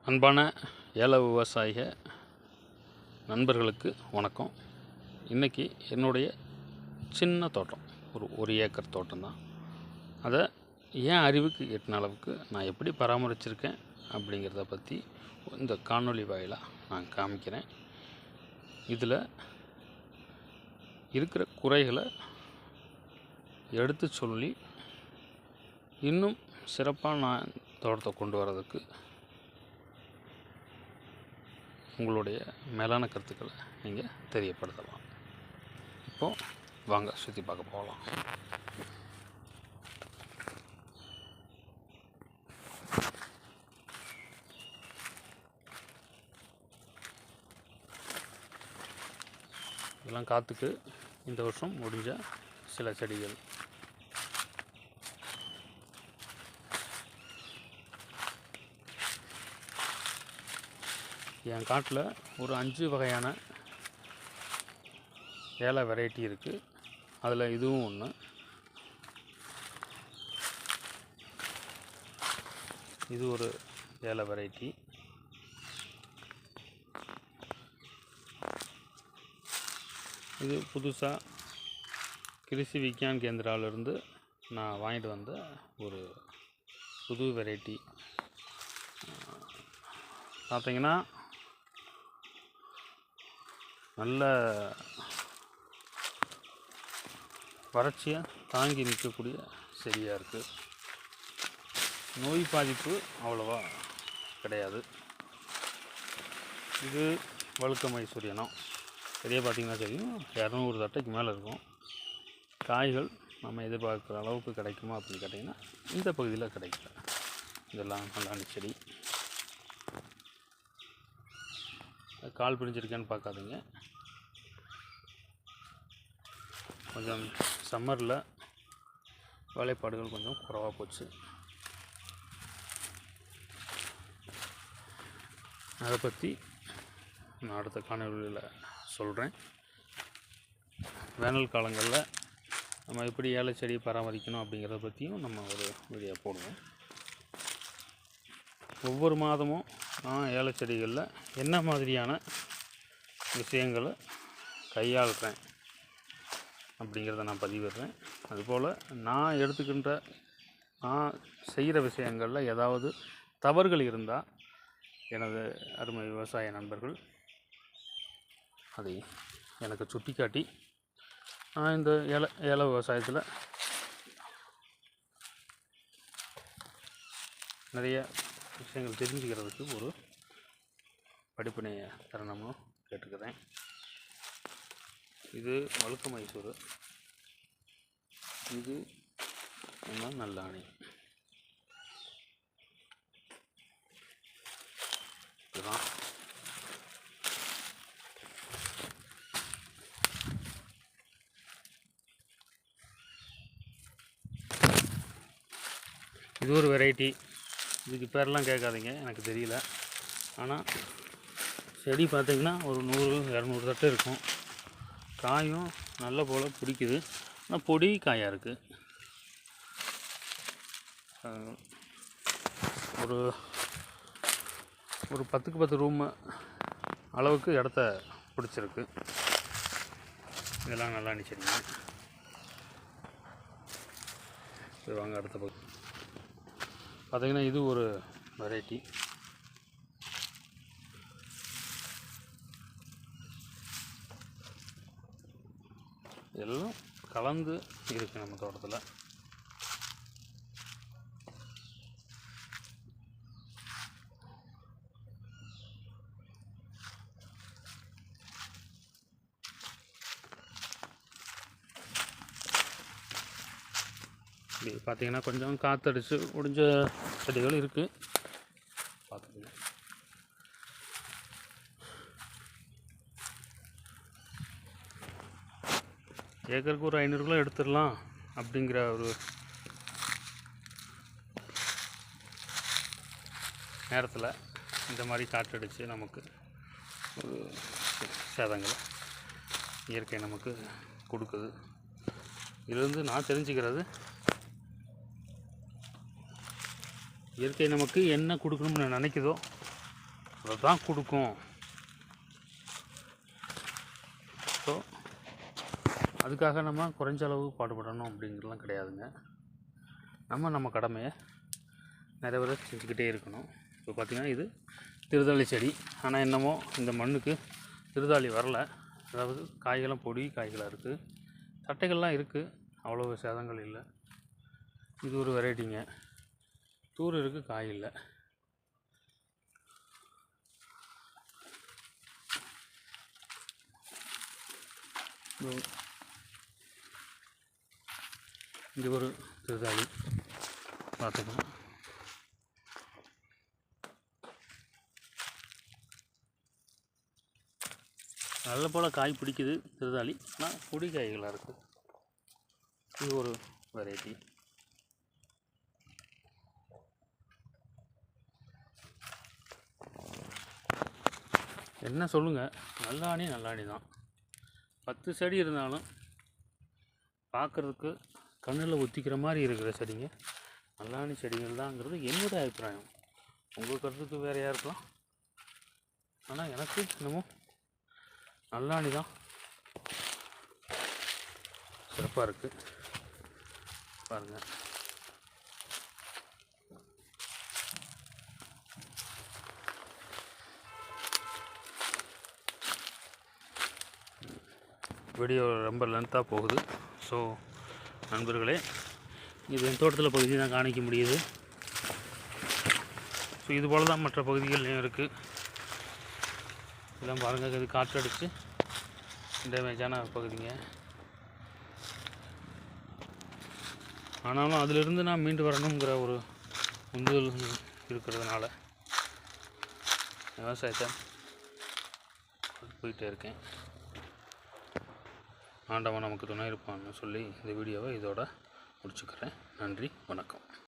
அன்பான ஏல விவசாய நண்பர்களுக்கு வணக்கம். இன்றைக்கி என்னுடைய சின்ன தோட்டம், ஒரு ஏக்கர் தோட்டம்தான். அதை ஏன் அறிவுக்கு எட்டின அளவுக்கு நான் எப்படி பராமரிச்சிருக்கேன் அப்படிங்கிறத பற்றி இந்த காணொளி வாயிலாக நான் காமிக்கிறேன். இதில் இருக்கிற குறைகளை எடுத்து சொல்லி இன்னும் சிறப்பாக நான் தோட்டத்தை கொண்டு வர்றதுக்கு உங்களுடைய மேலான கருத்துக்களை நீங்கள் தெரியப்படுத்தலாம். இப்போது வாங்க சுற்றி பார்க்க போகலாம். இதெல்லாம் காற்றுக்கு இந்த வருஷம் முடிஞ்ச சில செடிகள். என் காட்டில் ஒரு 5 வகையான ஏல வெரைட்டி இருக்குது. அதில் இதுவும் ஒன்று. இது ஒரு ஏல வெரைட்டி. இது புதுசாக கிருஷி விஞ்ஞான் கேந்திராவிலிருந்து நான் வாங்கிட்டு வந்த ஒரு புது வெரைட்டி. பார்த்தீங்கன்னா நல்ல வறட்சியை தாங்கி நிற்கக்கூடிய செடியாக இருக்குது. நோய் பாதிப்பு அவ்வளோவா கிடையாது. இது வழுக்க மைசூரியனம். சரியாக பார்த்திங்கன்னா தெரியும், 200 தட்டைக்கு மேலே இருக்கும். காய்கள் நம்ம எதிர்பார்க்குற அளவுக்கு கிடைக்குமா அப்படின்னு கேட்டிங்கன்னா இந்த பகுதியில் கிடைக்கல. இதெல்லாம் நல்லாண்டி செடி. கால் பிடிச்சிருக்கேன்னு பார்க்காதீங்க. கொஞ்சம் சம்மரில் வேலைப்பாடுகள் கொஞ்சம் குறைவாக போச்சு. அதை பற்றி நான் அடுத்த காணொளியில் சொல்கிறேன். வேனல் காலங்களில் நம்ம எப்படி ஏலை செடி பராமரிக்கணும் அப்படிங்கிறத பற்றியும் நம்ம ஒரு வீடியோ போடுவோம். ஒவ்வொரு மாதமும் நான் ஏலை செடிகளில் என்ன மாதிரியான விஷயங்களை கையாளுறேன் அப்படிங்கிறத நான் பதிவிடுறேன். அதுபோல் நான் நான் செய்கிற விஷயங்களில் ஏதாவது தவறுகள் இருந்தால் எனது அருமை விவசாய நண்பர்கள் அதை எனக்கு சுட்டி காட்டி நான் இந்த ஏல விவசாயத்தில் நிறைய விஷயங்கள் தெரிஞ்சுக்கிறதுக்கு ஒரு படிப்பினையை தரணும்னு கேட்டுக்கிறேன். இது வழுக்க மைசூர். இது நம்ம நல்லாணி. இதுதான் இது ஒரு வெரைட்டி. இதுக்கு பேரெல்லாம் கேட்காதீங்க, எனக்கு தெரியல. ஆனால் செடி பார்த்திங்கன்னா ஒரு 100-200 தட்டு இருக்கும். காயும் நல்ல போல் பிடிக்குது. ஆனால் பொடி காயாக இருக்குது. ஒரு 10க்கு 10 ரூம் அளவுக்கு இடத்த பிடிச்சிருக்கு. இதெல்லாம் நல்லா நினச்சிருங்க. சரி வாங்க அடுத்த பக்கம். பார்த்திங்கன்னா இது ஒரு வெரைட்டி. எல்லாம் கலந்து இருக்குது நம்ம தோட்டத்தில். பார்த்திங்கன்னா கொஞ்சம் காற்றடிச்சு முடிஞ்ச செடிகள் இருக்குது. பார்த்துக்கோங்க. ஏக்கருக்கு ஒரு 500 கிலோ எடுத்துடலாம் அப்படிங்கிற ஒரு நேரத்தில் இந்த மாதிரி காற்றடிச்சு நமக்கு ஒரு சேதங்களை இயற்கை நமக்கு கொடுக்குது. இதிலிருந்து நான் தெரிஞ்சுக்கிறது, இயற்கை நமக்கு என்ன கொடுக்கணும்னு நினைக்குதோ அதை தான் கொடுக்கும். ஸோ அதுக்காக நம்ம குறைஞ்ச அளவு பாடுபடணும் அப்படிங்கிறதுலாம் கிடையாதுங்க. நம்ம கடமையை நிறைய செஞ்சுக்கிட்டே இருக்கணும். இப்போ பார்த்திங்கன்னா இது திருதாளி செடி. ஆனால் என்னமோ இந்த மண்ணுக்கு திருதாளி வரல. அதாவது காய்கள்லாம் பொடி காய்களாக இருக்குது, தட்டைகள்லாம் இருக்குது, அவ்வளோ சேதங்கள் இல்லை. இது ஒரு வெரைட்டிங்க. தூர் இருக்குது, காய் இல்லை. இங்கே ஒரு திருதாளி பார்த்துக்கலாம். நல்ல போல் காய் பிடிக்குது திருதாளி, ஆனால் பொடி காய்களாக இருக்குது. இது ஒரு வெரைட்டி. என்ன சொல்லுங்கள், நல்லாணி தான். 10 செடி இருந்தாலும் பார்க்குறதுக்கு கண்ணில் ஒத்திக்கிற மாதிரி இருக்கிற செடிங்க நல்லாணி செடிகள் தாங்கிறது என்னுடைய அபிப்பிராயம். உங்கள் கருத்துக்கு வேறையாக இருக்கலாம். ஆனால் எனக்கு என்னமோ நல்லாணி தான் சிறப்பாக இருக்குது. பாருங்கள், வீடியோ ரொம்ப லென்த்தாக போகுது. ஸோ நண்பர்களே, இது என் தோட்டத்தில் பகுதி தான் காணிக்க முடியுது. ஸோ இது போல் தான் மற்ற பகுதிகள்லையும் இருக்குது. இதெல்லாம் பாருங்கள், இது காற்றடிச்சு டேமேஜான பகுதிங்க. ஆனாலும் அதிலிருந்து நான் மீண்டு வரணுங்கிற ஒரு உந்துதல் இருக்கிறதுனால விவசாயத்தை போயிட்டே இருக்கேன். ஆண்டவன் நமக்கு துணை இருப்பான்னு சொல்லி இந்த வீடியோவை இதோட முடிச்சுக்கிறேன். நன்றி, வணக்கம்.